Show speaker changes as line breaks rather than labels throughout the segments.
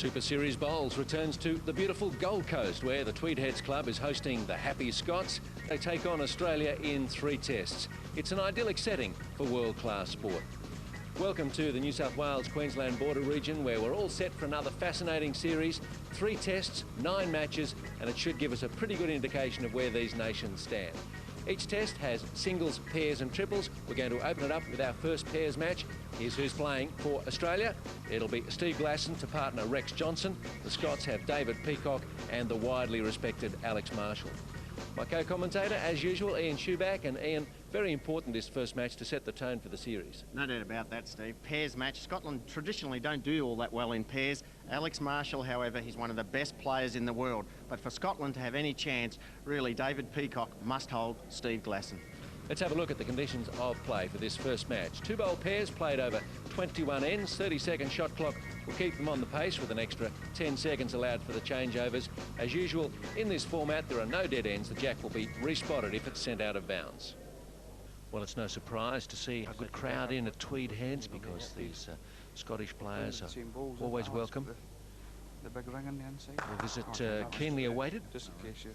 Super Series Bowls returns to the beautiful Gold Coast, where the Tweed Heads Club is hosting the Happy Scots. They take on Australia in 3 tests. It's an idyllic setting for world-class sport. Welcome to the New South Wales-Queensland border region, where we're all set for another fascinating series. 3 tests, 9 matches, and it should give us a pretty good indication of where these nations stand. Each test has singles, pairs and triples. We're going to open it up with our first pairs match. Here's who's playing for Australia. It'll be Steve Glasson to partner Rex Johnson. The Scots have David Peacock and the widely respected Alex Marshall. My co-commentator, as usual, Ian Shoeback. And Ian, very important this first match to set the tone for the series.
No doubt about that, Steve. Pairs match. Scotland traditionally don't do all that well in pairs. Alex Marshall, however, he's one of the best players in the world. But for Scotland to have any chance, really, David Peacock must hold Steve Glasson.
Let's have a look at the conditions of play for this first match. 2 bowl pairs played over 21 ends. 30-second shot clock will keep them on the pace with an extra 10 seconds allowed for the changeovers. As usual, in this format, there are no dead ends. The jack will be respotted if it's sent out of bounds. Well, it's no surprise to see a good crowd in at Tweed Heads, because these Scottish players are always welcome.
The big ring on the inside.
The visit keenly awaited.
Just in case you...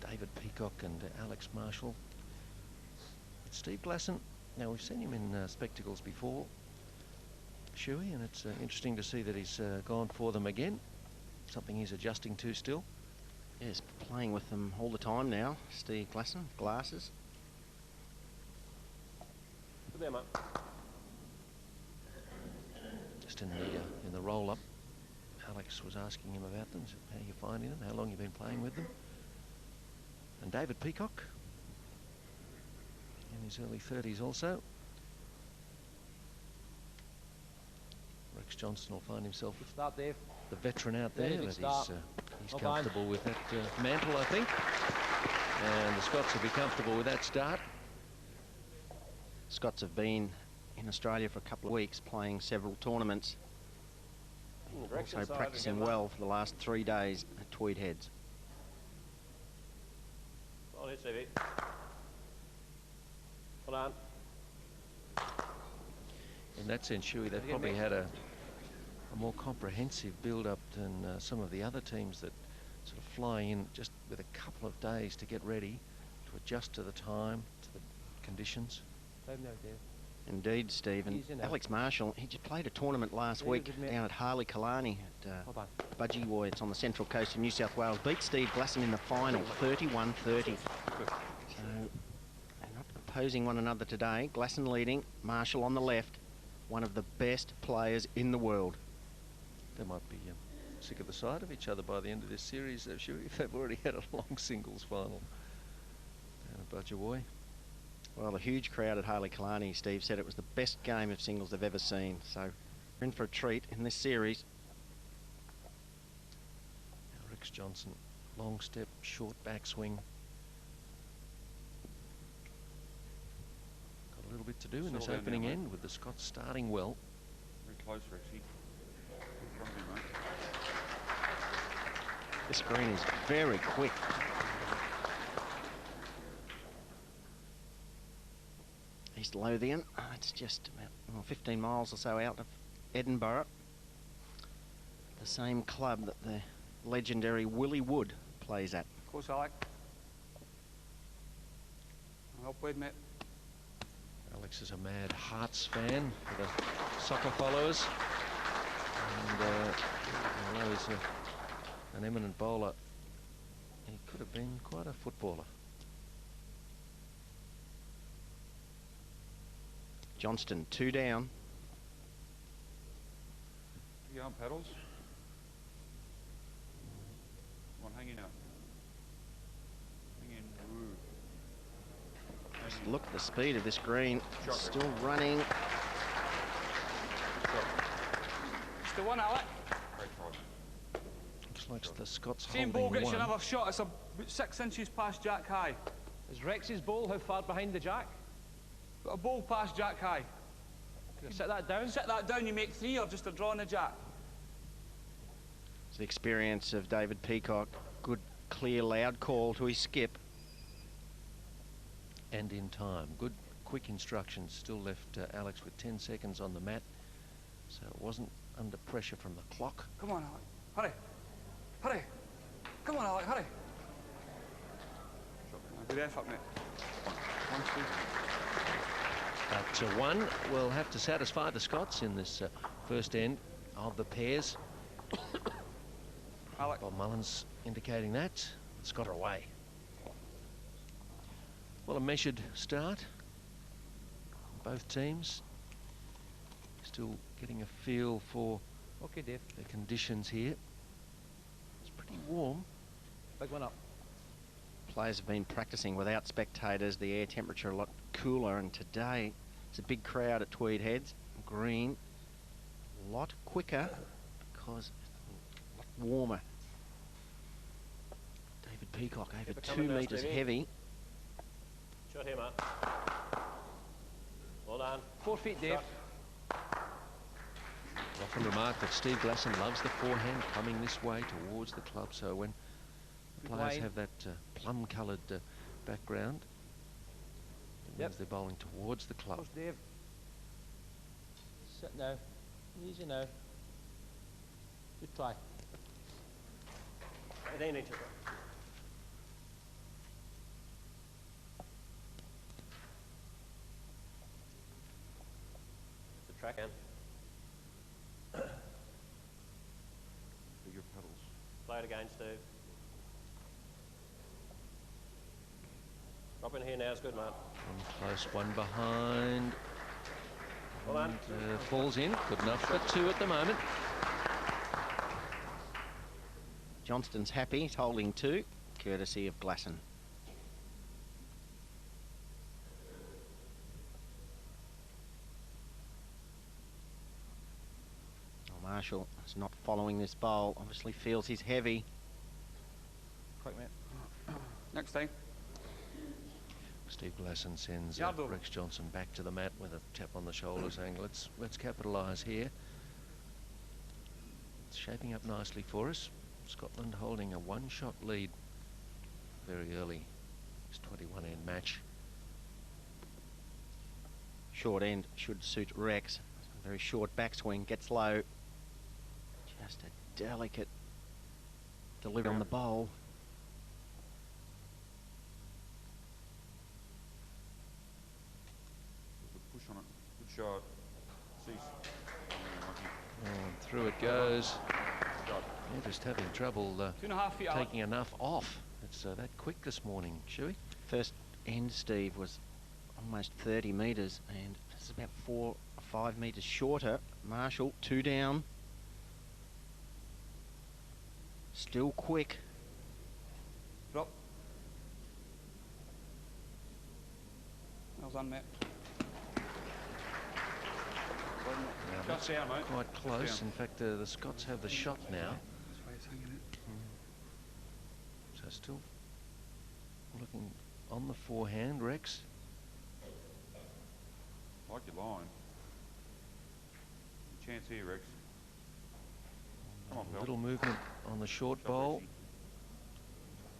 David Peacock and Alex Marshall. It's Steve Glasson. Now, we've seen him in spectacles before, Shuey, and it's interesting to see that he's gone for them again. Something he's adjusting to still.
Yes, playing with them all the time now. Steve Glasson, glasses.
There, mate. Just in the roll-up, Alex was asking him about them. So how you finding them? How long you've been playing with them? And David Peacock, in his early 30s also. Rex Johnson will find himself the veteran out there, but he's comfortable with that mantle, I think. And the Scots will be comfortable with that start.
Scots have been in Australia for a couple of weeks, playing several tournaments. Also practicing well for the last 3 days at Tweed Heads.
Well done. In that sense, Shuey, they've probably had a more comprehensive build-up than some of the other teams that sort of fly in just with a couple of days to get ready, to adjust to the time, to the conditions.
Indeed, Steve. And Alex Marshall, he just played a tournament last week down at Harley Killarney at Budgie. It's on the Central Coast of New South Wales. Beat Steve Glasson in the final, 31-30. So they're not opposing one another today. Glasson leading, Marshall on the left. One of the best players in the world.
They might be sick of the sight of each other by the end of this series, Shuey, if they've already had a long singles final down at Budgie.
Well, a huge crowd at Harley Killarney, Steve said it was the best game of singles they've ever seen. So we're in for a treat in this series.
Now Rex Johnson, long step, short backswing. Got a little bit to do in this opening end with the Scots starting well.
Very close, Rexy.
This green is very quick. East Lothian, it's just about 15 miles or so out of Edinburgh. The same club that the legendary Willie Wood plays at.
Of course, Alec. Well played, mate.
Alex is a mad Hearts fan for the soccer followers. And although he's an eminent bowler, he could have been quite a footballer.
Johnston, 2 down.
You on pedals? Come on, hang in now. Hang in. Ooh.
Just look at the speed of this green. Still running.
It's the one, Alec.
Looks like the Scots
Same
holding
ball gets
one.
you another shot. It's about 6 inches past Jack high.
Is Rex's ball how far behind the jack?
Got a ball past Jack high.
Sit that down.
Sit that down, you make 3 or just a draw on the jack.
It's the experience of David Peacock. Good, clear, loud call to his skip.
And in time. Good, quick instructions. Still left Alex with 10 seconds on the mat. So it wasn't under pressure from the clock.
Come on, Alec. Hurry. Hurry. Come on, Alec, hurry. Good effort, mate. One, two.
But one will have to satisfy the Scots in this first end of the pairs.
Alec.
Bob Mullins indicating that. Scott are away. Well, a measured start. Both teams still getting a feel for the conditions here. It's pretty warm.
Big one up.
Players have been practicing without spectators, the air temperature a lot cooler, and today it's a big crowd at Tweed Heads. Green, a lot quicker because it's a lot warmer. David Peacock over 2 metres heavy.
Shot him up. Well done.
4 feet, Dave.
Often remarked that Steve Glasson loves the forehand coming this way towards the club, so when the players have that plum-coloured background, it means they're bowling towards the club.
Course, Dave. Sit now. Easy now. Good try.
18 inches. The track in.
Bigger pedals.
Play it again, Steve. Drop in here now, it's good, mate.
One close, one behind.
Well done.
And, falls in. Good enough for 2 at the moment.
Johnston's happy, he's holding 2, courtesy of Glasson. Marshall is not following this bowl, obviously feels he's heavy.
Quick, mate.
Next time.
Steve Glasson sends
Yardo.
Rex Johnson back to the mat with a tap on the shoulder saying, let's capitalise here. It's shaping up nicely for us. Scotland holding a 1-shot lead very early. This 21-end match.
Short end should suit Rex. Very short backswing, gets low. Just a delicate delivery on the bowl.
Good push on it. Good shot. Cease.
And through it goes. They're just having trouble
2.5 feet out.
taking enough off. It's that quick this morning, Shuey.
First end, Steve, was almost 30 metres, and this is about 4 or 5 metres shorter. Marshall, 2 down. Still quick.
Drop. Well done, mate. Just there, mate.
Quite close. In fact, the Scots have the shot now.
That's why it's hanging it.
So still looking on the forehand, Rex.
Like your line. Chance here, Rex. Come on,
A
Phil.
little movement on the short
Shot,
bowl.
Rexy.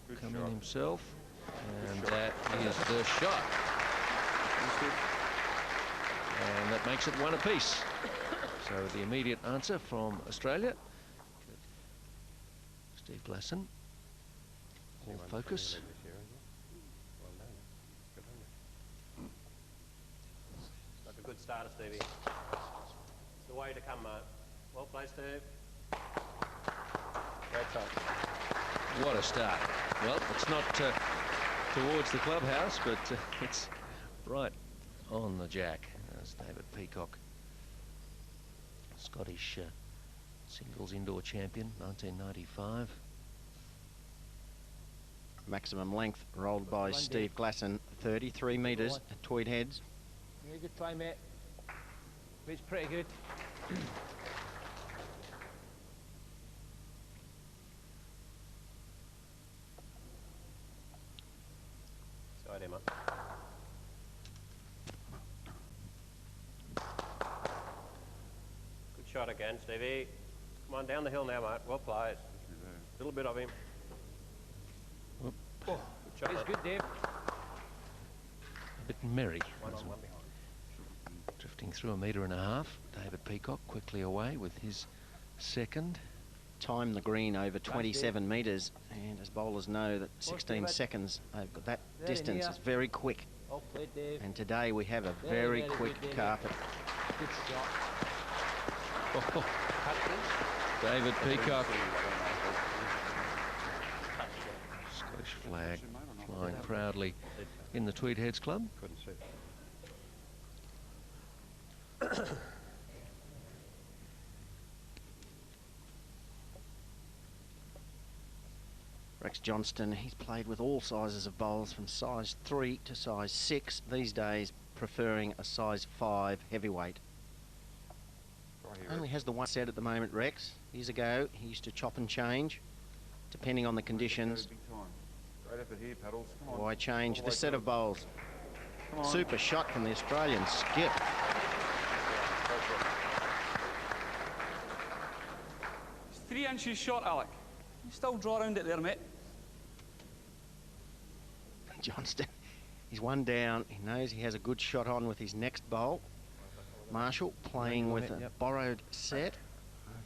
Good
Coming
shot.
himself. And
shot.
that is the shot. And that makes it 1 apiece. So the immediate answer from Australia. Steve Glasson. All focus.
Like a good starter, Stevie. It's the way to come, mate. Well played, Steve. Great shot.
What a start. Well, it's not towards the clubhouse, but it's right on the jack. That's David Peacock, Scottish singles indoor champion, 1995.
Maximum length rolled by Steve Glasson, 33 metres at Tweed Heads.
Yeah, good try, mate. It's pretty good.
Side him up. Good shot again, Stevie. Come on, down the hill now, mate. Well played. A little bit of him.
Whoop.
Good shot.
It's good, Dave.
A bit merry.
One on, one behind.
Drifting Drifting through 1.5 meters. David Peacock quickly away with his second.
Time the green over 27 metres, and as bowlers know that 16 seconds over that distance is very quick.
Well played, Dave.
And today we have a very quick
good,
carpet.
Good shot.
Oh, David Peacock. Scottish flag flying proudly in the Tweed Heads Club.
Couldn't see it.
Johnston, he's played with all sizes of bowls from size 3 to size 6, these days preferring a size 5 heavyweight. Only has the one set at the moment, Rex. Years ago, he used to chop and change, depending on the conditions.
Right up at here, Paddles. Come on.
Why change this set of bowls? Super shot from the Australian skip.
It's 3 inches short, Alec. You still draw around it there, mate.
Johnston, he's one down. He knows he has a good shot on with his next bowl. Marshall playing with a borrowed set of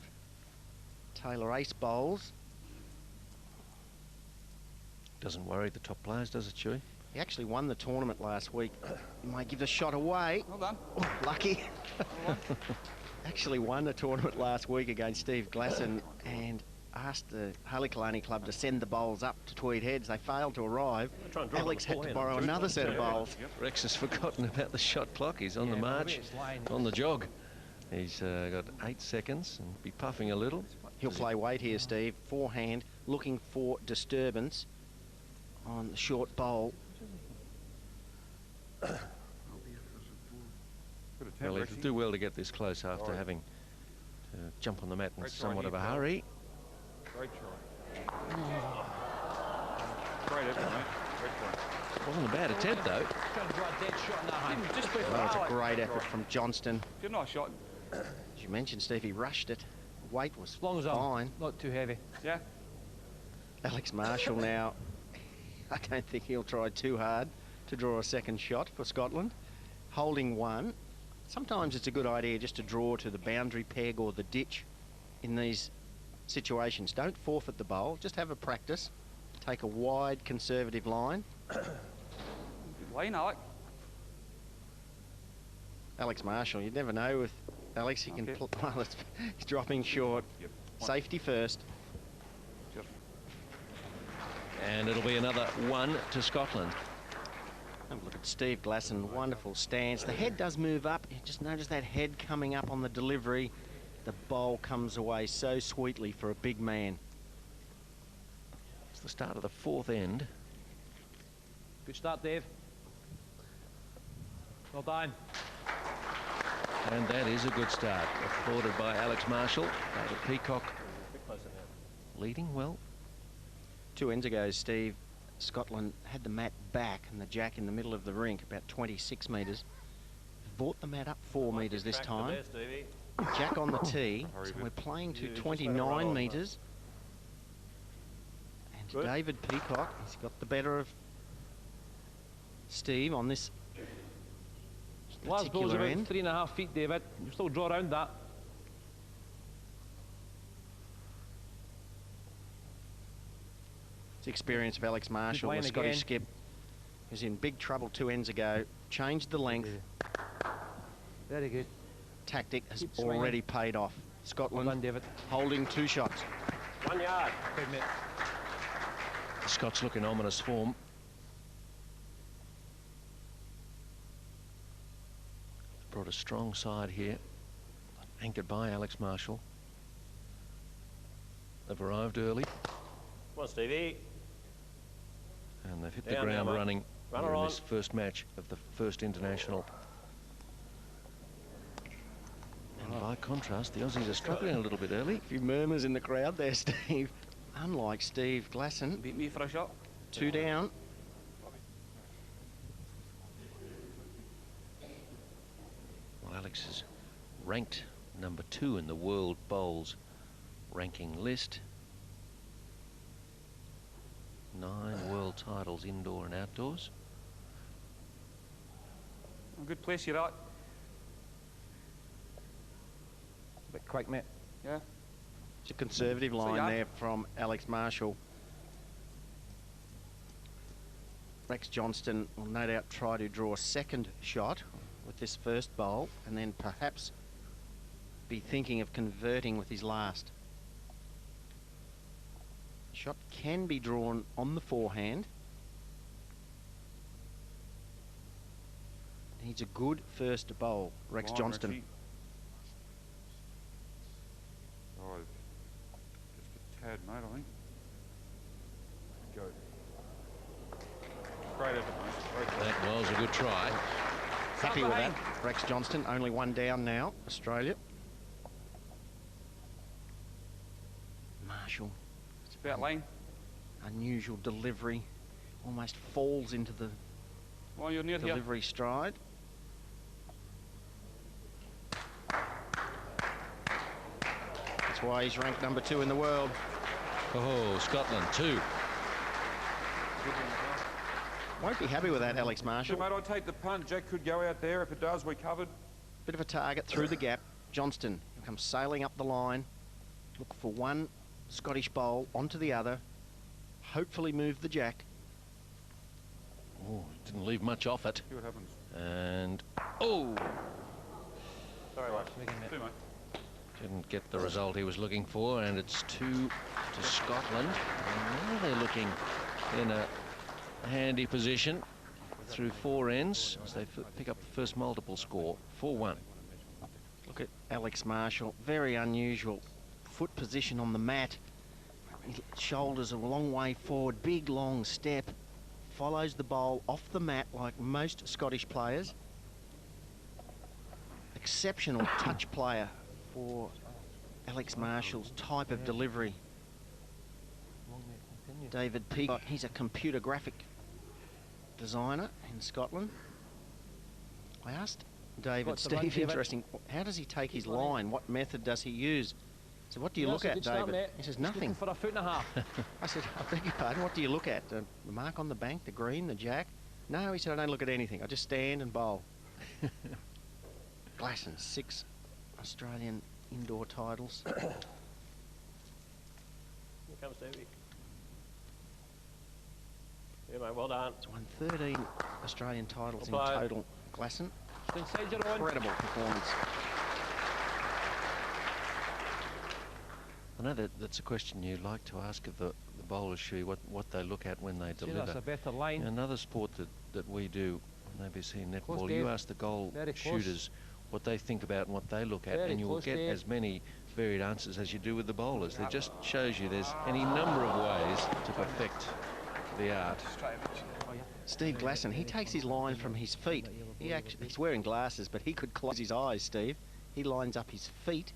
Taylor Ace bowls.
Doesn't worry the top players, does it, Chewy?
He actually won the tournament last week. He might give the shot away.
Well done.
Oh, lucky. Actually won the tournament last week against Steve Glasson and asked the Harley-Killarney club to send the bowls up to Tweed Heads. They failed to arrive. Alex had to borrow another set of bowls.
Rex has forgotten about the shot clock. He's on the march, on the jog. He's got 8 seconds and be puffing a little.
He'll play weight here, Steve. Forehand, looking for disturbance on the short bowl.
Well, he'll do well to get this close after having to jump on the mat in somewhat of a hurry.
Great try. Great effort, mate. Great try.
Wasn't a bad attempt, though.
Just play for
That was a
Alec.
great effort from Johnston.
You're not a shot.
As you mentioned, Steve, he rushed it. Weight was
As long as
fine.
I'm not too heavy.
Yeah.
Alex Marshall now, I don't think he'll try too hard to draw a second shot for Scotland. Holding one. Sometimes it's a good idea just to draw to the boundary peg or the ditch in these situations. Don't forfeit the bowl, just have a practice. Take a wide conservative line.
Good line, Alec.
Alex Marshall, you never know with Alex, he can well, he's dropping short.
Yep.
Safety first.
And it'll be another 1 to Scotland.
Have a look at Steve Glasson, wonderful stance. The head does move up. You just notice that head coming up on the delivery. The bowl comes away so sweetly for a big man.
It's the start of the 4th end.
Good start, Dave. Well done.
And that is a good start. Applauded by Alex Marshall. David Peacock leading well.
2 ends ago, Steve, Scotland had the mat back and the jack in the middle of the rink, about 26 metres. Brought the mat up 4 metres this time. Jack on the tee, so we're playing to 29 metres. And
Good.
David Peacock, he's got the better of Steve on this
Last ball's
particular
about
end.
3.5 feet, David. You still draw around that.
It's the experience of Alex Marshall, the
line
Scottish
again.
skip. He was in big trouble 2 ends ago. Changed the length.
Very good.
Tactic has
Keep swinging.
already paid off.
Well
Scotland
done, David.
holding 2 shots.
1 yard.
Good, mate.
The Scots look in ominous form. Brought a strong side here, anchored by Alex Marshall. They've arrived early
Come on, Stevie.
and they've hit the
Down now,
ground
mate.
running
Run
here
her
in
on.
this first match of the first international. And by contrast, the Aussies are struggling a little bit early.
A few murmurs in the crowd there, Steve. Unlike Steve Glasson,
Beat me for a shot.
2 down.
Well, Alex is ranked number 2 in the world bowls ranking list. 9 world titles indoor and outdoors.
A good place you're at.
Quake, Matt.
Yeah.
It's a conservative line there from Alex Marshall. Rex Johnston will no doubt try to draw a second shot with this first bowl and then perhaps be thinking of converting with his last. Shot can be drawn on the forehand. Needs a good first bowl, Rex Johnston.
Rexy. Oh, just a tad, mate, I think. Go. Great effort, mate. Great effort.
That was a good try.
Happy with that, Rex Johnston. Only one down now, Australia. Marshall.
It's about lane.
Unusual delivery. Almost falls into the
Well, you're near here.
delivery stride. That's why he's ranked number 2 in the world.
Oh, Scotland, 2.
Won't be happy with that, Alex Marshall.
Mate, I'll take the punt. Jack could go out there. If it does, we're covered.
Bit of a target through the gap. Johnston comes sailing up the line. Look for one Scottish bowl onto the other. Hopefully move the jack.
Oh, didn't leave much off it.
See what happens.
And, oh,
Sorry, mate.
See, mate.
didn't get the result he was looking for, and it's 2 to Scotland. And now they're looking in a handy position through 4 ends as they pick up the first multiple score, 4-1.
Look at Alex Marshall. Very unusual foot position on the mat. His shoulders are a long way forward. Big, long step. Follows the bowl off the mat like most Scottish players. Exceptional touch player for Alex Marshall's type of delivery. David Peacock, he's a computer graphic designer in Scotland. I asked David, Steve, interesting, how does he take his line? What method does he use? So what do you look at, David? He says, nothing.
For a foot and a half.
I said, I beg your pardon, what do you look at? The mark on the bank, the green, the jack? No, he said, I don't look at anything. I just stand and bowl. Glasson, 6 Australian indoor titles.
Here comes Stevie. Yeah, mate, well done.
He's won 13 Australian titles in
Well played.
total. Glasson,
Inside your own.
incredible performance.
I know that's a question you like to ask of the bowlers, Shui, what they look at when they
See,
deliver.
that's a better line.
Another sport that we do on ABC
Close,
Netball,
Dave.
you ask the goal
Very close.
shooters what they think about and what they look at,
Very
and you will
close,
get
Dave.
as many varied answers as you do with the bowlers. It just shows you there's any number of ways to perfect the art.
Steve Glasson, he takes his line from his feet. He's wearing glasses, but he could close his eyes, Steve. He lines up his feet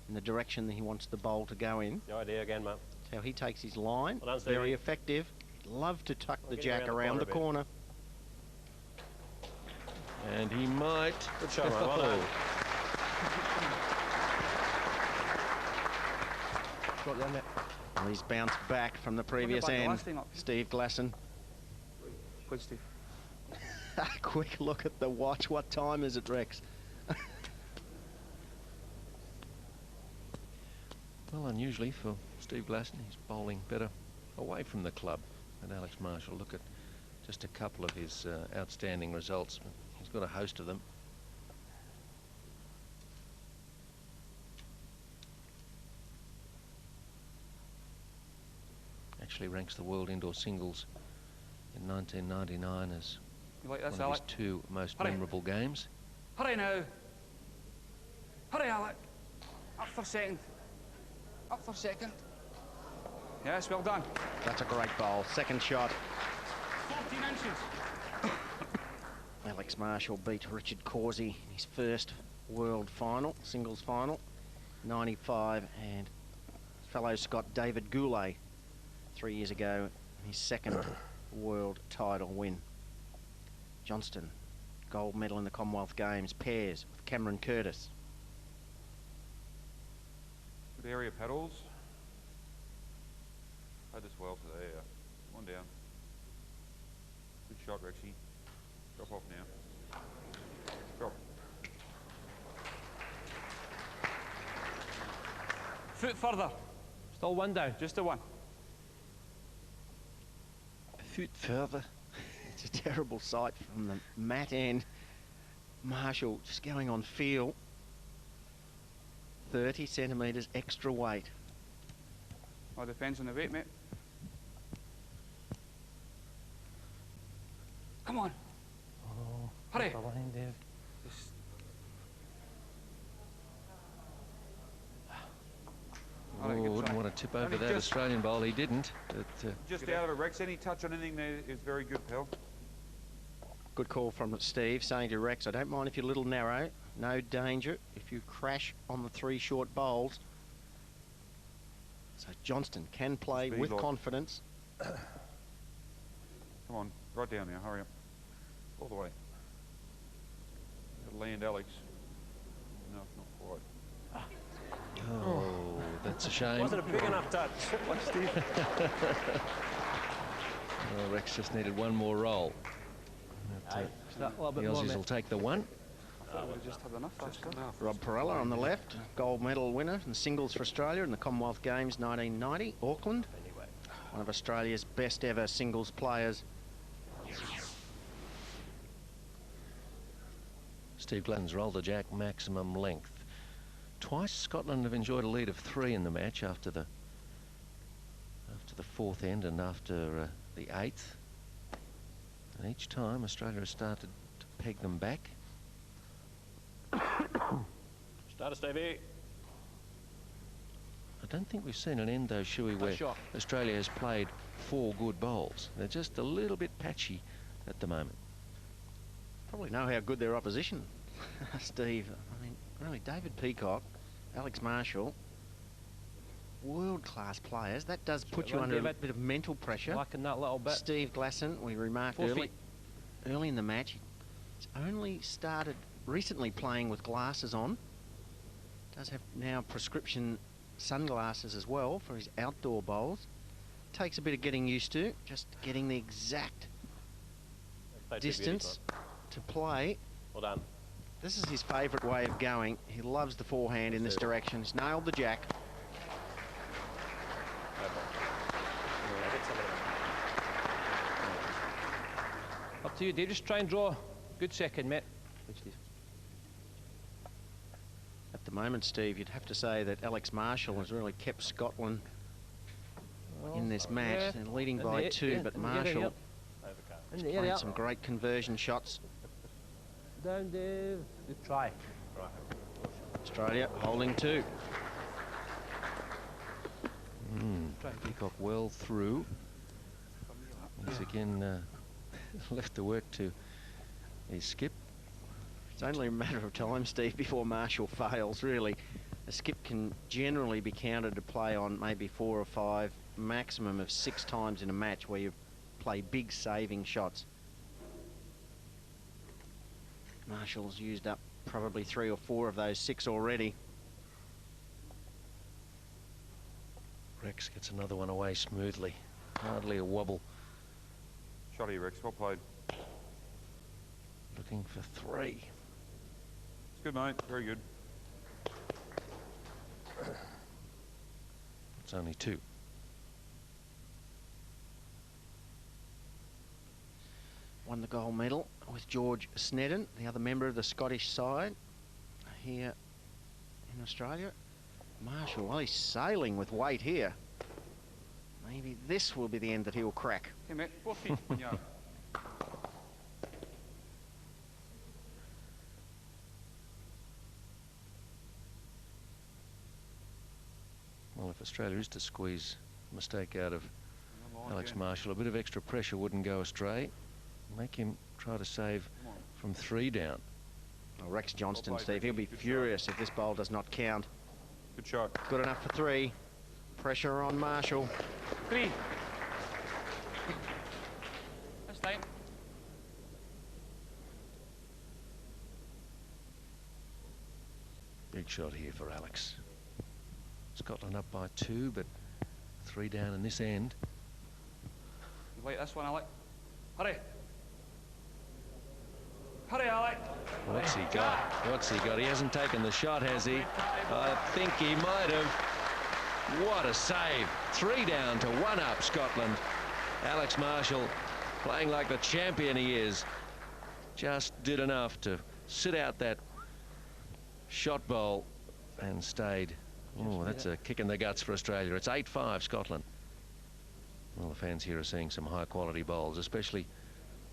in the direction that he wants the bowl to go in.
No idea again, mate.
That's how he takes his line.
Well done, Stevie.
Very effective. Love to tuck the
get
jack around the corner.
And he might.
Good shot, mate. Well done.
Got down there.
Well, he's bounced back from the previous
back the
end.
last thing up.
Steve Glasson.
Good, Steve.
Quick look at the watch. What time is it, Rex?
Well, unusually for Steve Glasson, he's bowling better away from the club than Alex Marshall. Look at just a couple of his outstanding results. He's got a host of them. Actually ranks the world indoor singles in 1999 as
You like
one
this,
of
Alec?
his 2 most
Hurry.
memorable games.
Hurry now. Hurry, Alec. Up for second. Up for second. Yes, well done.
That's a great bowl. Second shot.
14 inches.
Alex Marshall beat Richard Causey in his first world final, singles final, 95, and fellow Scot David Goulet 3 years ago, his second world title win. Johnston, gold medal in the Commonwealth Games, pairs with Cameron Curtis.
Good area paddles. Played this well today. One down. Good shot, Rexy. Drop off now. Drop.
foot further.
Still one down.
Just the one.
A foot further. It's a terrible sight from the mat end. Marshall just going on feel. 30 centimetres extra weight.
All depends on the weight, mate. Come on.
Oh,
Hurry.
the line, Dave.
Just
Oh, wouldn't want to tip over that Australian bowl. He didn't. But,
Just out of it, Rex. Any touch on anything there is very good, pal.
Good call from Steve, saying to Rex, I don't mind if you're a little narrow. No danger if you crash on the 3 short bowls. So Johnston can play
Speed
with
lock.
confidence.
Come on, right down now. Hurry up. All the way. Land Alex. No, not quite.
oh, that's a shame.
Wasn't a big enough touch.
What, Steve?
Well, Rex just needed one more roll. But,
Just that little
the
bit more,
Aussies
mate.
will take the one.
we just had enough. Just enough.
Rob Perella on the left, gold medal winner in singles for Australia in the Commonwealth Games 1990, Auckland. One of Australia's best ever singles players.
Steve Gladden's rolled a jack maximum length. Twice Scotland have enjoyed a lead of 3 in the match after the 4th end and after the 8th. And each time Australia has started to peg them back.
Starter, Stevie.
I don't think we've seen an end though, Shuey, where Australia has played 4 good bowls. They're just a little bit patchy at the moment.
Probably know how good their opposition, Steve. I mean, really, David Peacock, Alex Marshall, world-class players. That does put you under a bit of mental pressure.
Lacking that little bit.
Steve Glasson, we remarked
4 feet.
early in the match, he's only started recently playing with glasses on. Does have now prescription sunglasses as well for his outdoor bowls. Takes a bit of getting used to, just getting the exact distance to play.
Well done.
This is his favourite way of going. He loves the forehand in this direction. He's nailed the jack.
Up to you, Dave. Just try and draw. Good second, mate. Good, Steve.
At the moment, Steve, you'd have to say that Alex Marshall has really kept Scotland in this match. They're leading by 2, but Marshall has played some great conversion shots.
Down, Dave. Good try.
Australia holding 2.
Peacock well through. He's again left the work to his skip.
It's only a matter of time, Steve, before Marshall fails, really. A skip can generally be counted to play on maybe 4 or 5, maximum of 6 times in a match where you play big saving shots. Marshall's used up probably 3 or 4 of those 6 already.
Rex gets another one away smoothly. Hardly a wobble.
Shotty, Rex. Well played.
Looking for 3.
It's good, mate. Very good.
It's only 2.
Won the gold medal with George Snedden, the other member of the Scottish side here in Australia. Marshall, well, he's sailing with weight here. Maybe this will be the end that he'll crack.
Hey, mate. 4 feet. 1 yard.
Well, if Australia is to squeeze a mistake out of Alex Marshall, a bit of extra pressure wouldn't go astray. Make him try to save from 3 down.
Well, Rex Johnston, Steve, he'll be furious if this bowl does not count.
Good shot.
Good enough for 3. Pressure on Marshall.
3. That's time.
Big shot here for Alex. Scotland up by 2, but 3 down in this end.
You like this one, Alec? Hurry. Hurry, Alec.
What's he got? What's he got? He hasn't taken the shot, has he? I think he might have. What a save. 3 down to 1 up, Scotland. Alex Marshall, playing like the champion he is, just did enough to sit out that shot bowl and stayed. Oh, that's a kick in the guts for Australia. It's 8-5 Scotland. Well, the fans here are seeing some high quality bowls, especially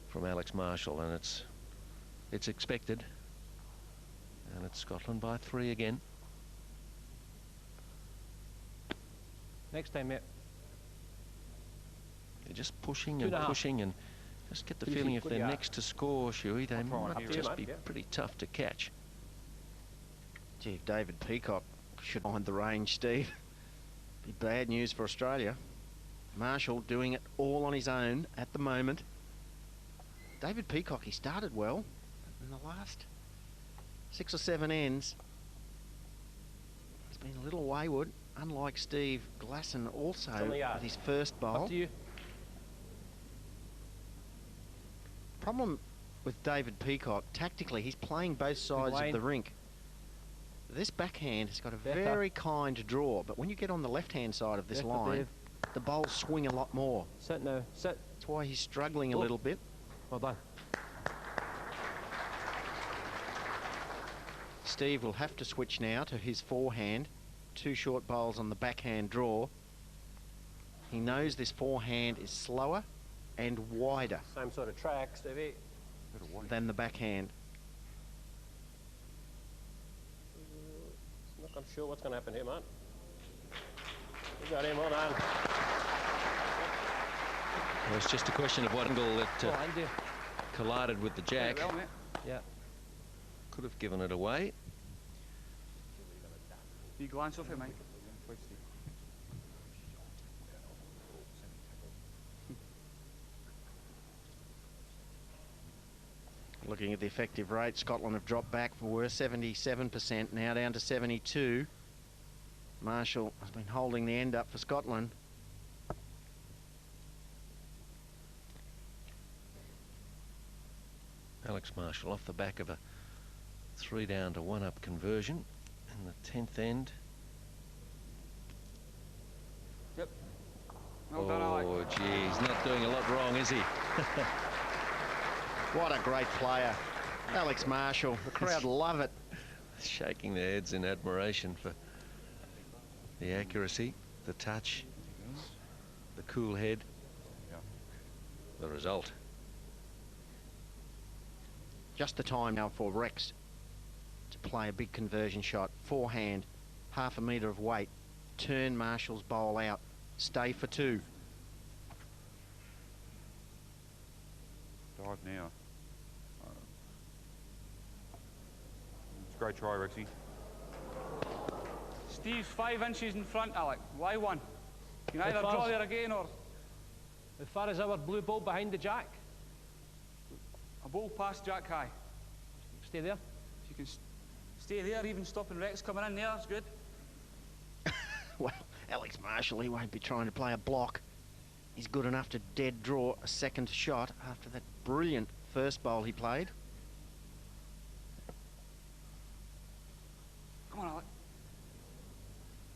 from Alex Marshall, and it's expected. And it's Scotland by 3 again.
Next time, mate.
They're just pushing and pushing, and just get the feeling if they're next to score, Shuey, they might just be pretty tough to catch.
Gee, if David Peacock should find the range, Steve, be bad news for Australia. Marshall doing it all on his own at the moment. David Peacock, he started well in the last 6 or 7 ends. He's been a little wayward, unlike Steve Glasson also with his first bowl.
Up to you.
Problem with David Peacock, tactically, he's playing both sides of the rink. This backhand has got a very kind draw, but when you get on the left-hand side of this line, the bowls swing a lot more.
Sit now, sit.
That's why he's struggling a little bit.
Well done.
Steve will have to switch now to his forehand. 2 short bowls on the backhand draw. He knows this forehand is slower and wider.
Same sort of track, Stevie.
Than the backhand.
I'm not sure what's going to happen here, mate. You got him, well done.
Well, it's just a question of what angle that collided with the jack.
Yeah.
Could have given it away.
You glance off it, mate.
Looking at the effective rate, Scotland have dropped back for worse, 77%, now down to 72. Marshall has been holding the end up for Scotland.
Alex Marshall off the back of a 3 down to 1 up conversion in the 10th end.
Yep. Well done, Alex.
Oh, gee, he's not doing a lot wrong, is he?
What a great player, Alex Marshall. The crowd love it.
Shaking their heads in admiration for the accuracy, the touch, the cool head, the result.
Just the time now for Rex to play a big conversion shot. Forehand, 1/2 metre of weight. Turn Marshall's bowl out. Stay for 2.
Dive now. It's a great try, Rexy.
Steve's 5 inches in front, Alec. Why 1? You can either draw there again or...
How far is our blue ball behind the jack?
A ball past Jack high.
Stay there.
If you can stay there, even stopping Rex coming in there, that's good.
Well, Alex Marshall, he won't be trying to play a block. He's good enough to dead draw a second shot after that brilliant first bowl he played.
Come on, Alec.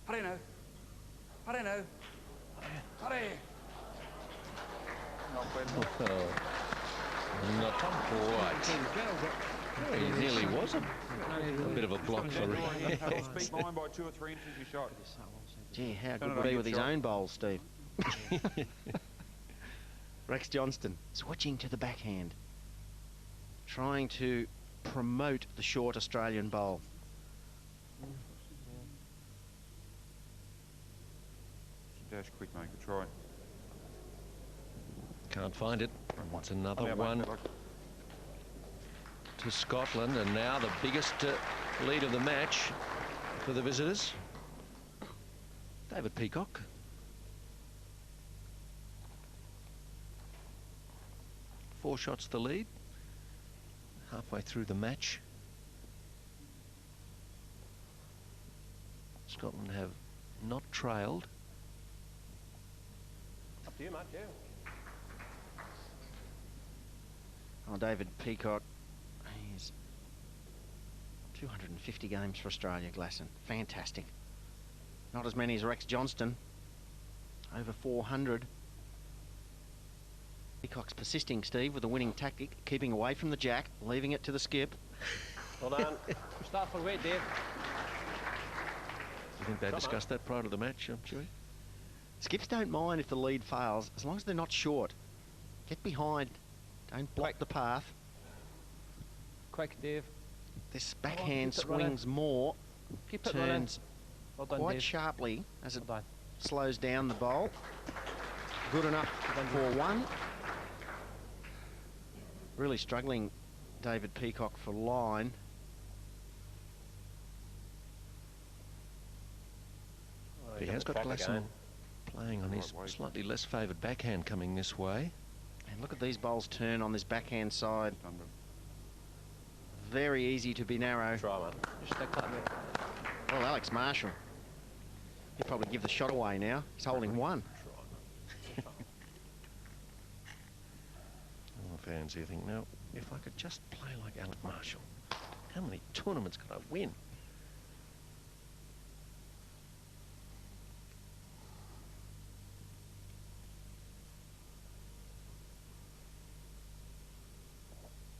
Hurry now. Hurry now. Hurry.
Not quite. Oh, he nearly was a bit of a block for Rex.
Beat mine by 2 or 3 inches you shot.
Gee, how good would he be with his own bowls, Steve? Rex Johnston switching to the backhand, trying to promote the short Australian bowl.
Dash quick, mate. Good try.
Can't find it. It's another one to Scotland, and now the biggest lead of the match for the visitors. David Peacock. Four shots the lead. Halfway through the match. Scotland have not trailed.
Up to you, mate, yeah.
Oh, David Peacock, he's 250 games for Australia, Glasson. Fantastic. Not as many as Rex Johnston. Over 400. Peacock's persisting, Steve, with a winning tactic, keeping away from the jack, leaving it to the skip.
Well done.
Start for weight, Dave.
Do you think they discussed that prior to the match, Chewie?
Skips don't mind if the lead fails, as long as they're not short. Get behind. Don't block the path.
Quick, Dave.
This backhand swings more.
Keep it
turns
well done,
quite
Dave.
sharply as it
Well done.
slows down the bowl. Good enough for one. Really struggling, David Peacock, for line.
Oh,
He has got Glasson playing on his slightly less favoured backhand coming this way.
And look at these bowls turn on this backhand side. Very easy to be narrow.
Try, mate.
Just stick that, mate.
Well, Alex Marshall. He'll probably give the shot away now. He's holding one.
Fans here think, now, if I could just play like Alex Marshall, how many tournaments could I win?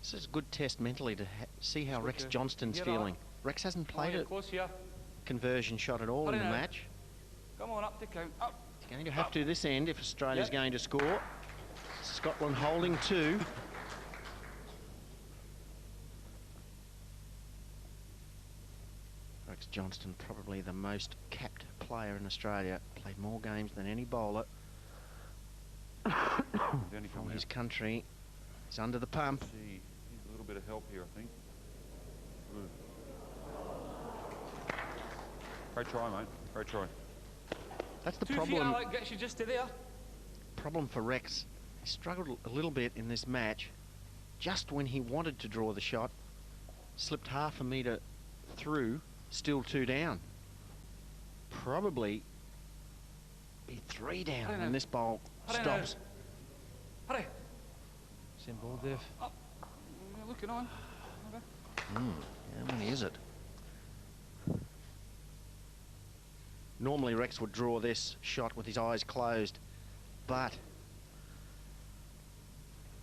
This is a good test mentally to see how Rex Johnston's feeling. Rex hasn't played a conversion shot at all in the match.
Come on, up to count. Up.
He's going to have to this end if Australia's going to score. Scotland holding two. Rex Johnston, probably the most capped player in Australia. Played more games than any bowler from his country. He's under the pump.
See, needs a little bit of help here, I think. Good. Great try, mate. Great try.
That's the
2
problem.
feet, Alec, gets you just to there.
Problem for Rex. He struggled a little bit in this match. Just when he wanted to draw the shot, slipped half a metre through, still 2 down. Probably be 3 down when this bowl stops.
Hurry.
Same ball, Dave.
Up. You're looking on.
How many is it?
Normally Rex would draw this shot with his eyes closed, but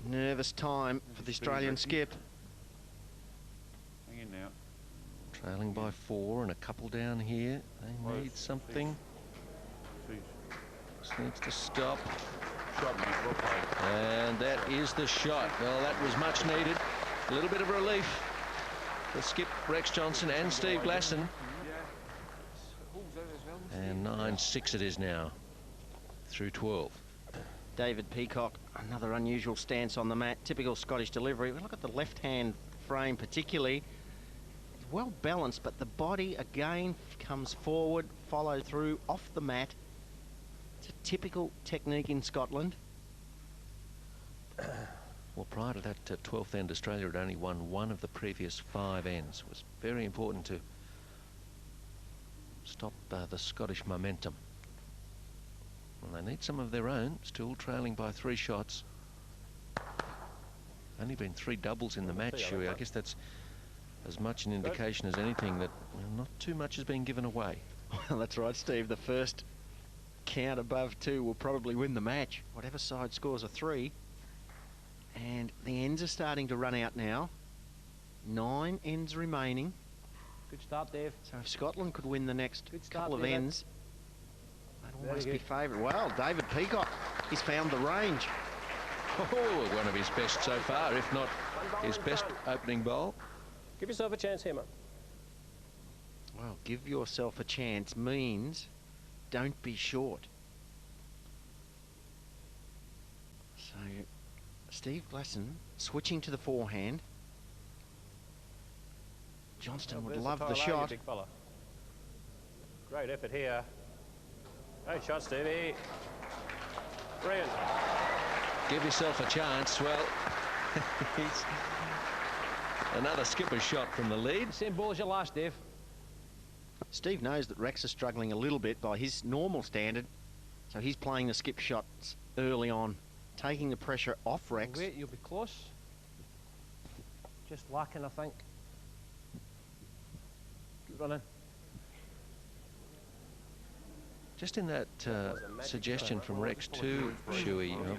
nervous time for the Australian skip.
Hang in now.
Trailing by 4 and a couple down here. They need something. This needs to stop.
Shot, mate. Well played.
And that is the shot. Well, that was much needed. A little bit of relief for skip Rex Johnston and Steve Glasson. And 9-6 it is now, through 12.
David Peacock, another unusual stance on the mat. Typical Scottish delivery. Look at the left-hand frame particularly. It's well balanced, but the body again comes forward, follow through, off the mat. It's a typical technique in Scotland.
Well, prior to that 12th end, Australia had only won 1 of the previous 5 ends. It was very important to stop the Scottish momentum. Well, they need some of their own, still trailing by 3 shots. Only been 3 doubles in the match, Shuey. I guess that's as much an indication as anything that not too much has been given away.
Well, that's right, Steve. The first count above 2 will probably win the match. Whatever side scores a 3. And the ends are starting to run out now. 9 ends remaining.
Good start, Dave.
So if Scotland could win the next
Good start,
couple of
David.
ends, they'd almost be favoured. Well, David Peacock, he's found the range.
Oh, one of his best so far, if not his best opening bowl.
Give yourself a chance here, mate.
Well, give yourself a chance means don't be short. So Steve Glasson switching to the forehand. Johnston would love the shot.
Big fella. Great effort here. Great shot, Stevie. Brilliant.
Give yourself a chance. Well, he's another skipper's shot from the lead.
Same ball as your last, Dave.
Steve knows that Rex is struggling a little bit by his normal standard, so he's playing the skip shots early on, taking the pressure off Rex.
Wait, you'll be close. Just lacking, I think. Keep running.
just in that suggestion from Rex too, Shuey, you know,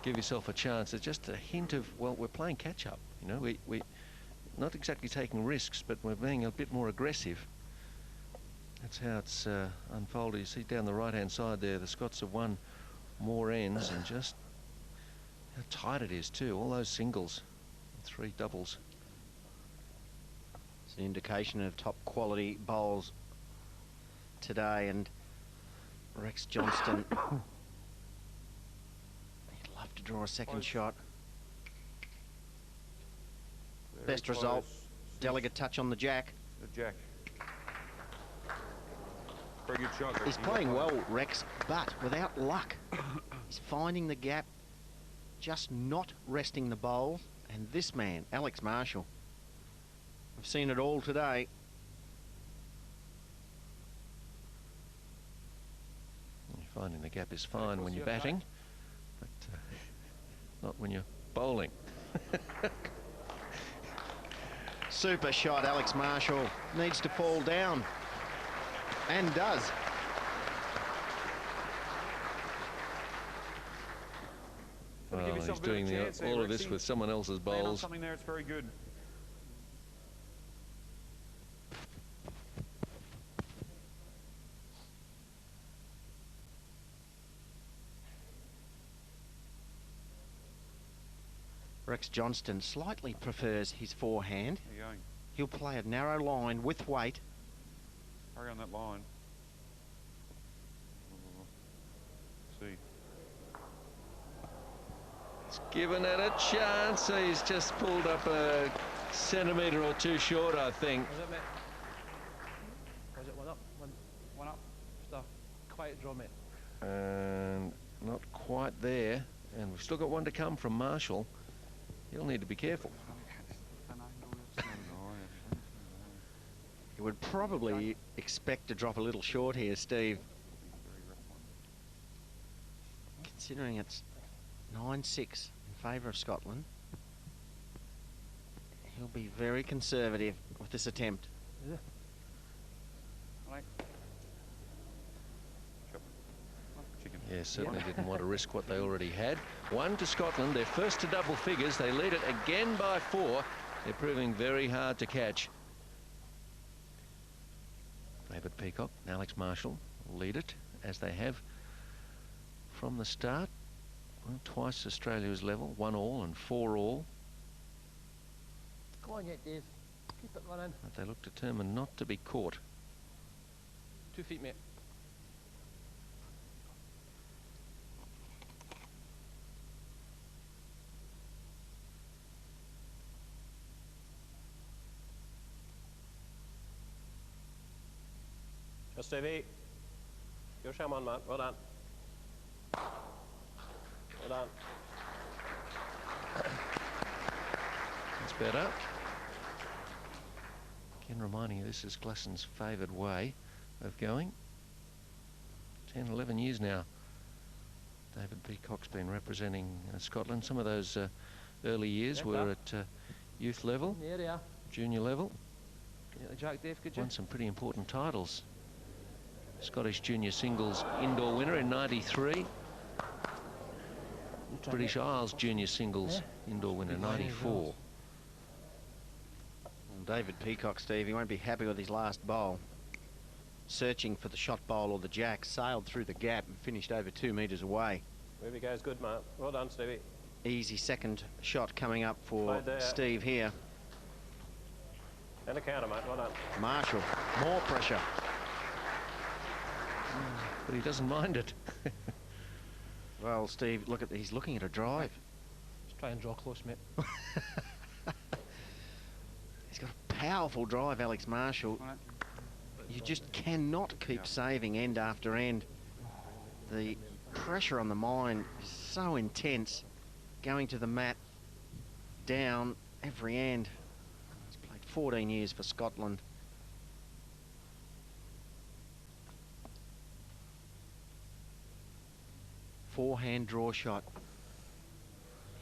give yourself a chance. There's just a hint of, well, we're playing catch-up. You know, we not exactly taking risks, but we're being a bit more aggressive. That's how it's unfolded. You see down the right-hand side there, the Scots have won more ends, and just how tight it is too. All those singles, 3 doubles.
It's an indication of top quality bowls today, and Rex Johnston, he'd love to draw a second shot. Best
close.
result, delicate touch on the jack.
The jack. Very good shot.
He's playing well, Rex, but without luck. He's finding the gap, just not resting the bowl. And this man, Alex Marshall, I've seen it all today.
Finding the gap is fine when you're batting, but not when you're bowling.
Super shot, Alex Marshall. Needs to fall down, and does.
Well, he's doing all of this with someone else's bowls.
Something there, it's very good.
Rex Johnston slightly prefers his forehand.
There you going.
He'll play a narrow line with weight.
Hurry on that line. See.
He's given it a chance. He's just pulled up a centimetre or 2 short, I think.
Was it, mate? Was it 1 up? One up. Just a quiet draw, mate.
And not quite there. And we've still got one to come from Marshall. He'll need to be careful.
You would probably expect to drop a little short here, Steve. Considering it's 9-6 in favour of Scotland, he'll be very conservative with this attempt.
Yeah.
Yeah, certainly didn't want to risk what they already had. 1 to Scotland, they're first to double figures. They lead it again by 4. They're proving very hard to catch. David Peacock and Alex Marshall lead it, as they have from the start. Well, twice Australia's level, 1 all and 4 all.
Go on yet, Dave. Keep it running.
But they look determined not to be caught.
2 feet, mate.
Stevie, your shame on, man. Well done. Well done.
That's better. Again, reminding you, this is Glasson's favoured way of going. 10, 11 years now. David Peacock's been representing Scotland. Some of those early years were at youth level, junior level.
Jack, Dave, could you?
Won some pretty important titles. Scottish Junior Singles Indoor winner in '93. British Isles Junior Singles Indoor winner, 94.
Well, David Peacock, Steve, he won't be happy with his last bowl. Searching for the shot bowl or the jack, sailed through the gap and finished over 2 metres away.
Where we goes good, mate. Well done, Stevie.
Easy second shot coming up for Steve here.
And a counter, mate. Well done.
Marshall, more pressure.
But he doesn't mind it.
Well, Steve, look at, he's looking at a drive.
Just try and draw close, mate.
He's got a powerful drive, Alex Marshall. You just cannot keep saving end after end. The pressure on the mind is so intense. Going to the mat, down every end. He's played 14 years for Scotland. Forehand draw shot.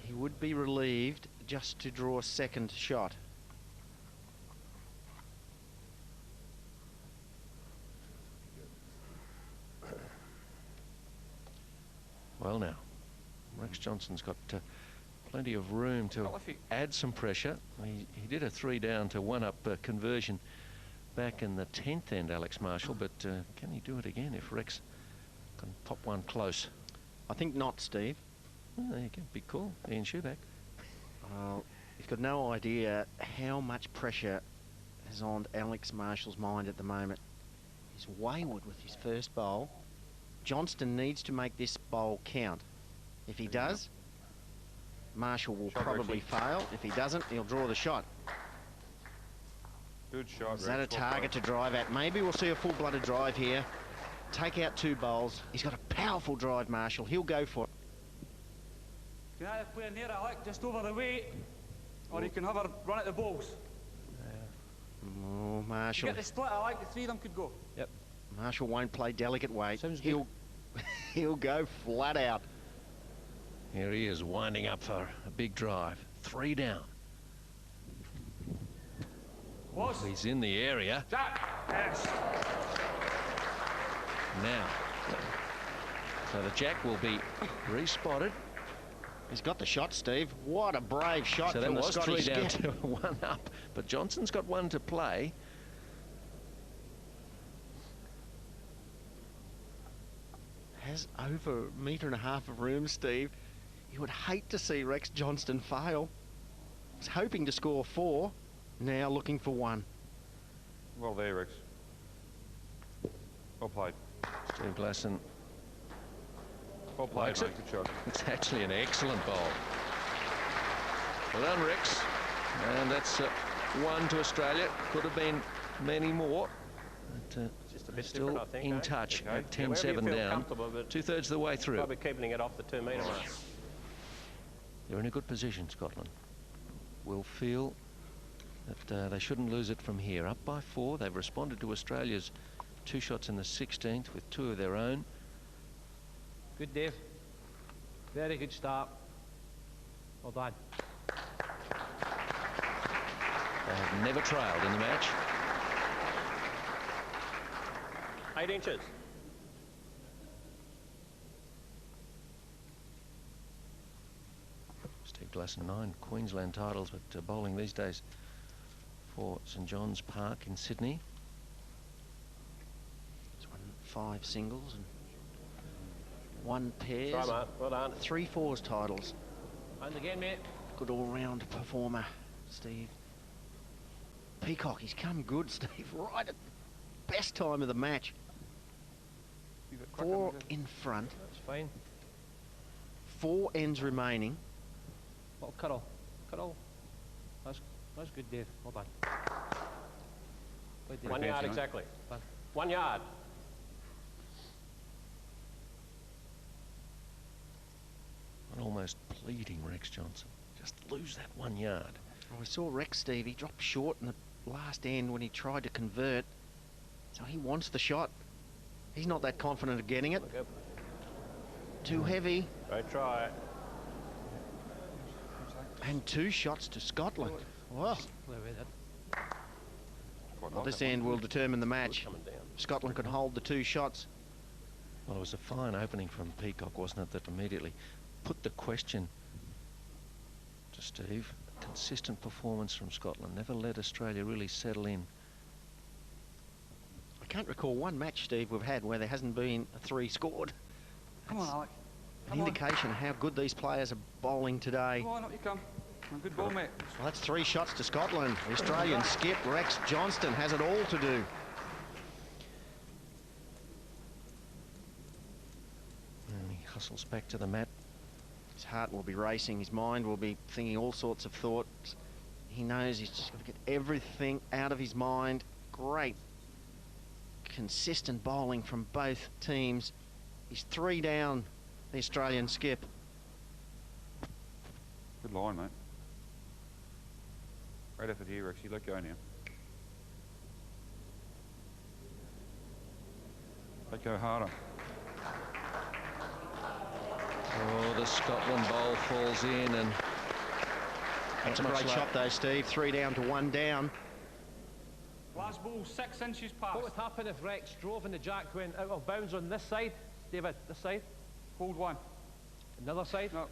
He would be relieved just to draw a second shot.
Well now, Rex Johnston's got plenty of room to add some pressure. He did a 3 down to 1 up conversion back in the 10th end, Alex Marshall, but can he do it again if Rex can pop one close?
I think not, Steve.
Well, there you go. Big call. Ian Schuback.
You've got no idea how much pressure is on Alex Marshall's mind at the moment. He's wayward with his first bowl. Johnston needs to make this bowl count. If he does, Marshall will probably fail. If he doesn't, he'll draw the shot.
Good shot,
Is that a target to drive at? Maybe we'll see a full-blooded drive here. Take out 2 bowls. He's got a powerful drive, Marshall. He'll go for it.
You can either play near Alec, just over the weight, or you can have a run at the balls.
Oh, Marshall.
You get the split, Alec, the 3 of them could go.
Yep.
Marshall won't play delicate weight.
Sounds good.
He'll go flat out.
Here he is winding up for a big drive. 3 down.
Was.
He's in the area.
Jack. Yes.
Now. So the jack will be respotted.
He's got the shot, Steve. What a brave shot
So
from
that
the
was
Scottish
3 down
skip.
to 1 up. But Johnston's got 1 to play.
Has over 1.5 meters of room, Steve. You would hate to see Rex Johnston fail. He's hoping to score 4. Now looking for 1.
Well there, Rex. Well played.
Steve Glasson.
Well played,
Likes
mate.
it.
Good shot.
It's actually an excellent bowl. Well done, Rex. And that's 1 to Australia. Could have been many more. But,
Just a bit
still
different, I think,
in
eh?
touch
Okay.
at
Yeah, wherever you
10-7
feel
down.
comfortable, but
2/3 of the way through.
Probably keeping it off the 2 metre mark.
They're in a good position, Scotland. Will feel that they shouldn't lose it from here. Up by 4. They've responded to Australia's 2 shots in the 16th with 2 of their own.
Good, Dave. Very good start. Well done.
They have never trailed in the match.
8 inches.
Steve Glasson, 9 Queensland titles, but bowling these days for St John's Park in Sydney.
He's won 5 singles and 1 pairs.
Try, mate. Well done.
3 fours titles.
And again, mate.
Good all-round performer, Steve. Peacock, he's come good, Steve, right at the best time of the match. 4 in front,
That's fine.
4 ends remaining.
Little curl. Curl. That's good, Dave. Well done. Good, Dave.
1 yard
fancy, mate.
exactly.
Done.
1 yard.
And almost pleading Rex Johnson. Just lose that 1 yard.
Oh, we saw Rex, Steve. He dropped short in the last end when he tried to convert. So he wants the shot. He's not that confident of getting it.
Okay.
Too heavy.
Great try.
And 2 shots to Scotland. Wow.
Play with it.
Quite
Well,
like
this
that one.
end will determine the match.
Coming down.
Scotland could hold the 2 shots.
Well, it was a fine opening from Peacock, wasn't it, that immediately put the question to Steve. Consistent performance from Scotland. Never let Australia really settle in.
I can't recall one match, Steve, we've had where there hasn't been a 3 scored.
Come on, Alec.
An
Come on.
indication of how good these players are bowling today.
Come on, up you come. Good ball, mate.
Well, that's 3 shots to Scotland. The Australian skip, Rex Johnston, has it all to do.
And he hustles back to the mat.
His heart will be racing. His mind will be thinking all sorts of thoughts. He knows he's just got to get everything out of his mind. Great, consistent bowling from both teams. He's 3 down, the Australian skip.
Good line, mate. Great effort here, Rex. You let go now. Let go harder.
Oh, the Scotland bowl falls in, and
That's a
much
great
luck.
shot though, Steve. 3 down to 1 down.
Last ball, 6 inches past.
What would happen if Rex drove and the jack went out of bounds on this side? David, this side?
Hold 1.
Another side?
No.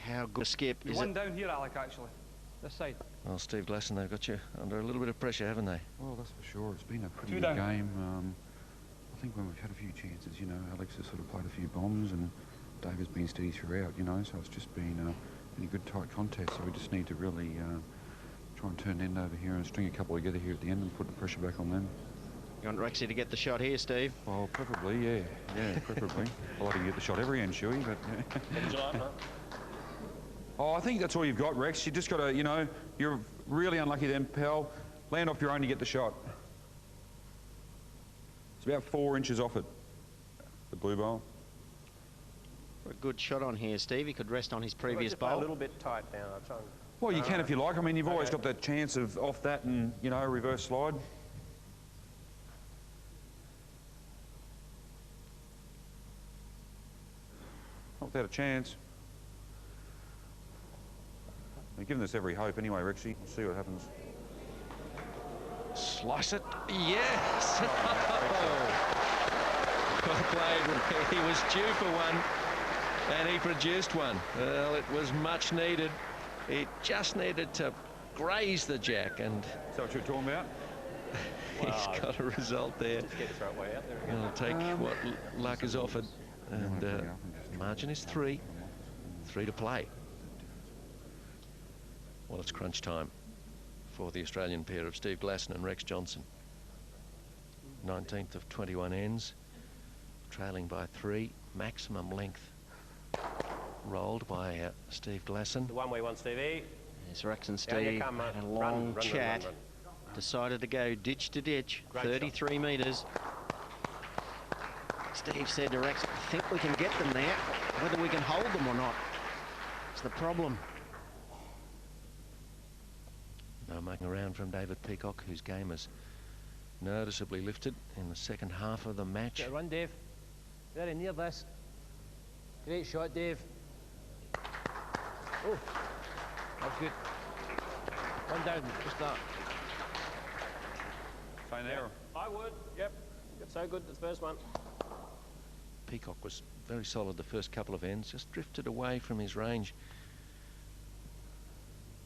How good a skip
You're
is
one
it?
down here, Alec, actually.
This side.
Well, Steve Glasson, they've got you under a little bit of pressure, haven't they?
Well, that's for sure. It's been a pretty
Two
good
down.
game. I think when we've had a few chances, you know, Alex has sort of played a few bombs and David's been steady throughout, you know, so it's just been a good tight contest. So we just need to really try and turn the end over here and string a couple together here at the end and put the pressure back on them.
You want Rexy to get the shot here, Steve?
Well, preferably, yeah, preferably. I'd like to get the shot every end, Shuey, but yeah. Oh, I think that's all you've got, Rex. You just got to, you know, you're really unlucky then, pal. Land off your own to get the shot. It's about 4 inches off it, the blue bowl.
A good shot on here, Steve. He could rest on his previous
Play a
bowl.
little bit tight down. I'll try and...
Well, you can if you like. I mean, you've always got that chance of off that and, you know, reverse slide. Not without a chance. We're giving this every hope anyway, Rexy. We'll see what happens.
Slice it. Yes! Well played. He was due for one, and he produced one. Well, it was much needed. It just needed to graze the jack, and...
Is that what you're talking about?
He's got a result there.
Just get the throat way out. There we go.
He'll take what luck is offered, and margin is 3. 3 to play. Well, it's crunch time for the Australian pair of Steve Glasson and Rex Johnston. 19th of 21 ends, trailing by 3, maximum length rolled by Steve Glasson.
The one we want, Stevie.
Yes, Rex and
Down you
Steve
come,
had a
run,
long
run,
chat.
run.
Decided to go ditch to ditch,
Great
33 metres. Steve said to Rex, I think we can get them there. Whether we can hold them or not, it's the problem.
No mucking around from David Peacock, whose game has noticeably lifted in the second half of the match.
Get a run, Dave. Very near this. Great shot, Dave. Oh, that's good. One down, just that.
Same there.
I would, yep. It's so good, the first one.
Peacock was very solid the first couple of ends, just drifted away from his range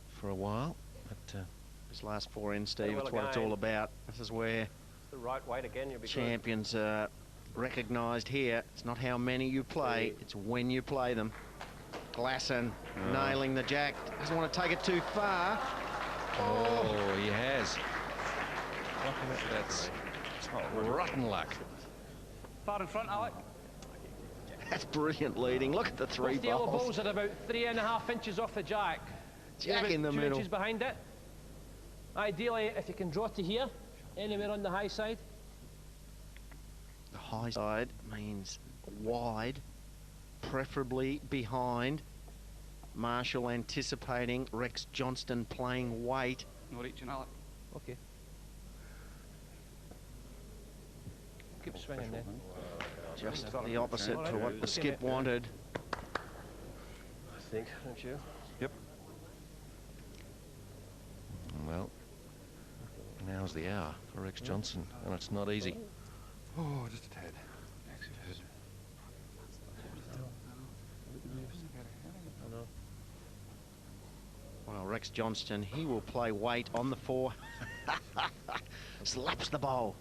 for a while. But
His last 4 ends, Steve,
well
it's what it's
again.
all about. This is where
It's the right weight again, you'll be
champions are recognised here. It's not how many you play, it's when you play them. Glasson nailing the jack. Doesn't want to take it too far.
oh, he has. That's rotten luck.
Far in front, Alec.
That's brilliant leading. Look at the 3
Both the yellow
balls.
balls are about 3.5 inches off the jack.
Jack
About
in the
2
middle.
inches behind it. Ideally, if you can draw to here, anywhere on the high side.
The high side means wide, preferably behind. Marshall anticipating Rex Johnston playing weight.
No reaching, Alec.
Okay. Keep swinging then.
Just the opposite to what the skip wanted.
I think, don't you?
Yep.
Well, now's the hour for Rex Johnston, and it's not easy.
Oh, just a tad.
Well, Rex Johnston, he will play weight on the 4. Slaps the bowl.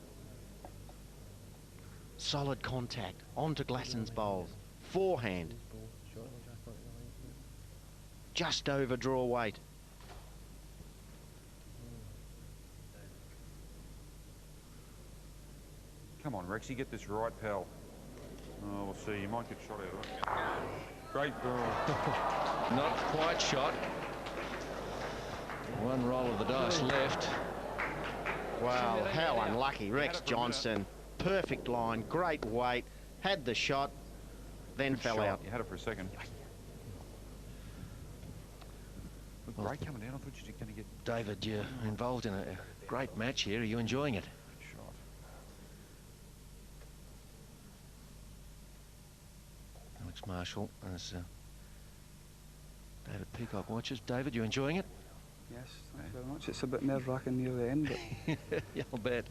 Solid contact onto Glasson's bowl. Forehand. Just over draw weight.
Come on, Rexy, get this right, pal. Oh, we'll see. You might get shot out of it. Great ball.
Not quite shot. One roll of the dice left.
Wow, how unlucky. Rex Johnston, perfect line, great weight, had the shot, then
Good
fell
shot.
out.
You had it for a second. Looked great coming down. I thought you were going to get
David, you're involved in a great match here. Are you enjoying it?
good shot.
Alex Marshall as David Peacock watches. David, you enjoying it?
Yes, thank you very much. It's a bit nerve-wracking near the end, but...
Yeah, I'll bet.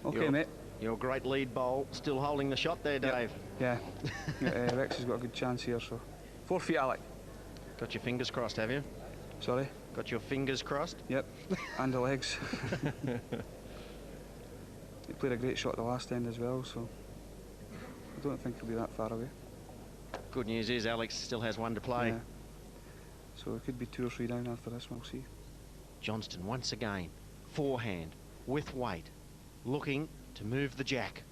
Okay,
You're-
mate.
Your great lead bowl still holding the shot there, Dave.
Yeah. Rex has got a good chance here, so 4 feet, Alec.
Got your fingers crossed, have you?
Sorry?
Got your fingers crossed?
Yep. And the legs. He played a great shot at the last end as well, so I don't think he'll be that far away.
Good news is Alex still has 1 to play.
Yeah. So it could be 2 or 3 down after this, we'll see.
Johnston once again, forehand, with weight, looking to move the jack.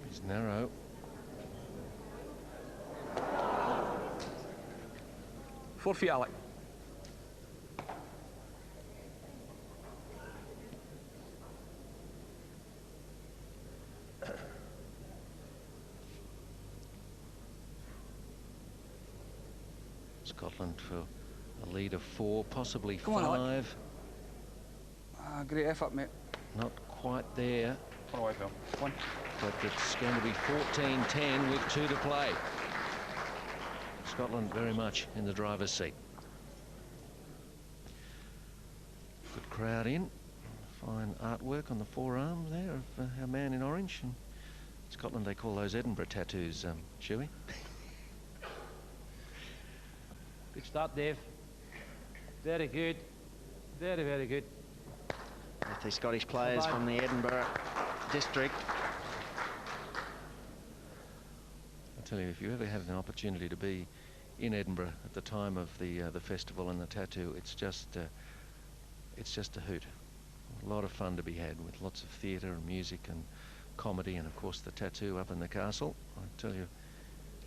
He's narrow.
Four feet, Alec.
Scotland for a lead of 4, possibly
Come on,
5.
Great effort, mate.
Not quite there.
One away, Phil. One.
But it's going to be 14-10 with 2 to play. Scotland very much in the driver's seat. Good crowd in. Fine artwork on the forearm there of our man in orange. In Scotland, they call those Edinburgh tattoos, Chewy.
Good start, Dave. Very good. Very, very good.
With the Scottish players from the Edinburgh district.
I tell you, if you ever had an opportunity to be in Edinburgh at the time of the festival and the tattoo, it's just a hoot. A lot of fun to be had with lots of theatre and music and comedy, and of course the tattoo up in the castle. I tell you,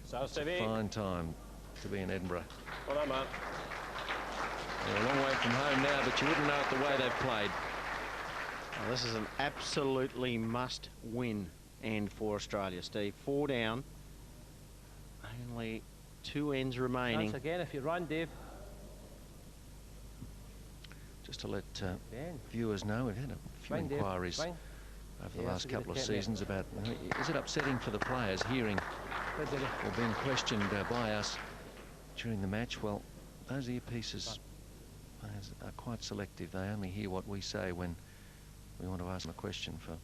it's a fine time to be in Edinburgh.
Well done, mate.
They're a long way from home now, but you wouldn't know it the way they've played.
Well, this is an absolutely must-win end for Australia, Steve. 4 down. Only 2 ends remaining.
Chance again if you run, Dave.
Just to let viewers know, we've had a few inquiries over the last couple of seasons about, is it upsetting for the players hearing or being questioned by us during the match? Well, those earpieces are quite selective. They only hear what we say when we want to ask them a question. For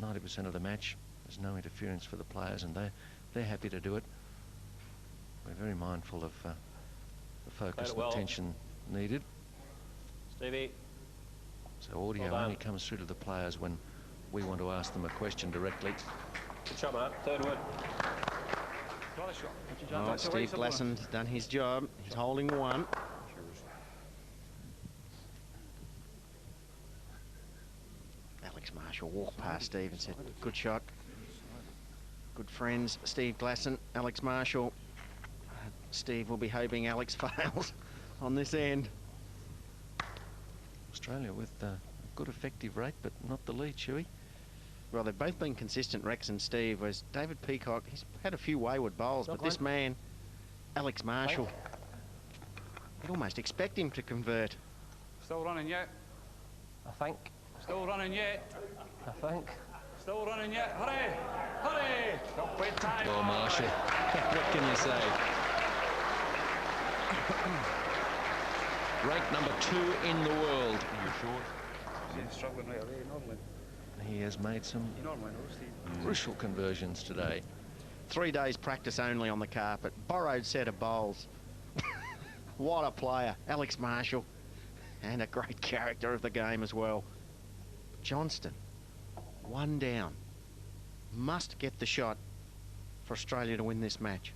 90% of the match, there's no interference for the players, and they're happy to do it. We're very mindful of the focus and attention needed.
Stevie.
So audio only comes through to the players when we want to ask them a question directly.
Good shot, mate. Third wood.
Oh, Steve Glasson's done his job. He's holding 1. Alex Marshall walked past Steve and said, good shot. Good friends, Steve Glasson, Alex Marshall. Steve will be hoping Alex fails on this end.
Australia with a good effective rate, but not the lead, Chewy.
Well, they've both been consistent, Rex and Steve, whereas David Peacock, he's had a few wayward bowls, but this man, Alex Marshall, you'd almost expect him to convert.
Still running yet?
I think.
Still running yet?
I think.
Still running yet? Hurry! Hurry! Don't wait time.
Well, Marshall, what can you say? Ranked number 2 in the world.
You're short. He's struggling right away, normally.
He has made some crucial conversions today.
3 days practice only on the carpet. Borrowed set of bowls. What a player, Alex Marshall. And a great character of the game as well. Johnston, 1 down. Must get the shot for Australia to win this match.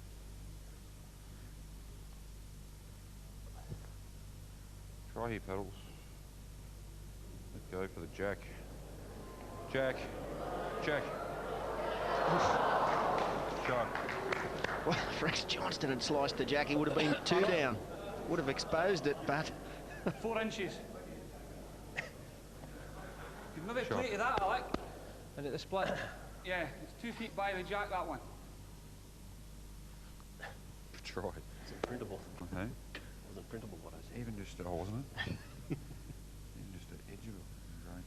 Try here, Pedals. Let go for the jack. Jack. Jack. Shot.
Well, if Rex Johnston had sliced the jack, he would have been 2 down. Would have exposed it, but...
4 inches. You've maybe played to that, Alec.
And at the split.
Yeah, it's 2 feet by the jack, that one.
Try.
It's imprintable.
Okay.
It was imprintable, what I said.
Even just, oh, wasn't it? Even just the edge of it. Right.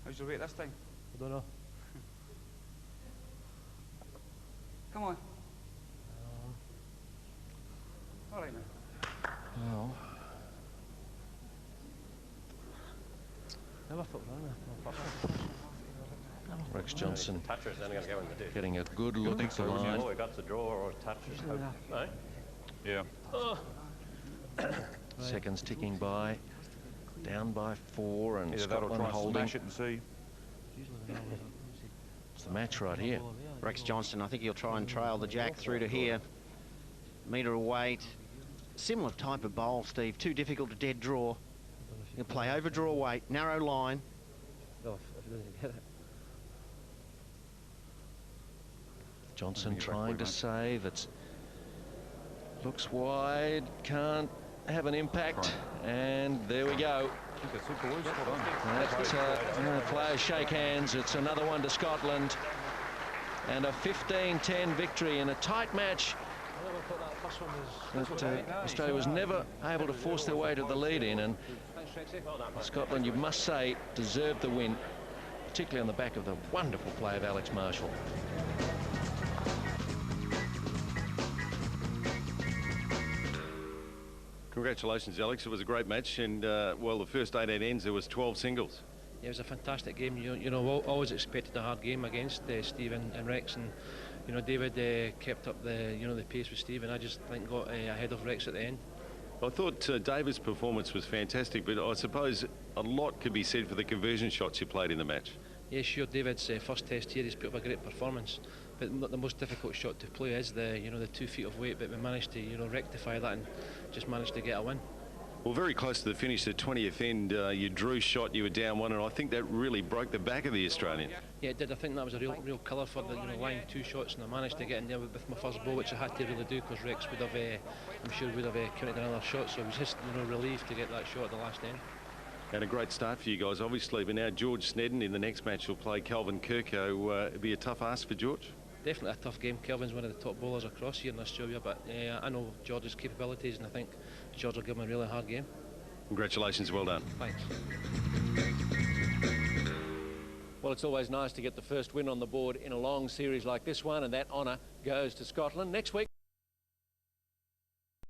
How's your weight this time?
I don't know.
Come on. All right now.
Well,
Never put runner.
Rex Johnston
Toucher's only going to go in the ditch.
getting a good look at the
so,
line.
Oh, he got the draw or a touch. No?
Yeah.
Seconds ticking by. Down by 4 and
Either that or
Scotland
try and
holding.
smash it and see.
It's the match right here.
Rex Johnston, I think he'll try and trail the jack through to here. Metre of weight. Similar type of bowl, Steve. Too difficult to dead draw. He'll play over draw weight, narrow line.
Well, if he doesn't get it.
Johnson trying to save. It looks wide, can't have an impact, and there we go.
That's it, boys. Well done.
The players shake hands. It's another one to Scotland, and a 15-10 victory in a tight match that Australia was never able to force their way to the lead in, and Scotland, you must say, deserved the win, particularly on the back of the wonderful play of Alex Marshall.
Congratulations, Alex. It was a great match, and well, the first 18 ends, there was 12 singles.
Yeah, it was a fantastic game. You know, always expected a hard game against Steve and Rex, and you know, David kept up the the pace with Steve, and I just think got ahead of Rex at the end.
I thought David's performance was fantastic, but I suppose a lot could be said for the conversion shots you played in the match.
Yeah, sure. David's first test here, he's put up a great performance, but the most difficult shot to play is the 2 feet of weight. But we managed to rectify that and just managed to get a win.
Well, very close to the finish, the 20th end, you drew shot, you were down 1, and I think that really broke the back of the Australian.
Yeah, it did. I think that was a real colour for the line 2 shots, and I managed to get in there with my first ball, which I had to really do because Rex would have, I'm sure, would have counted another shot. So I was just relieved to get that shot at the last end.
And a great start for you guys, obviously. But now George Snedden in the next match will play Calvin Kirko. It'd be a tough ask for George.
Definitely a tough game. Kelvin's one of the top bowlers across here in Australia, but I know George's capabilities, and I think George will give him a really hard game.
Congratulations, well done.
Thanks.
Well, it's always nice to get the first win on the board in a long series like this one, and that honour goes to Scotland. Next week.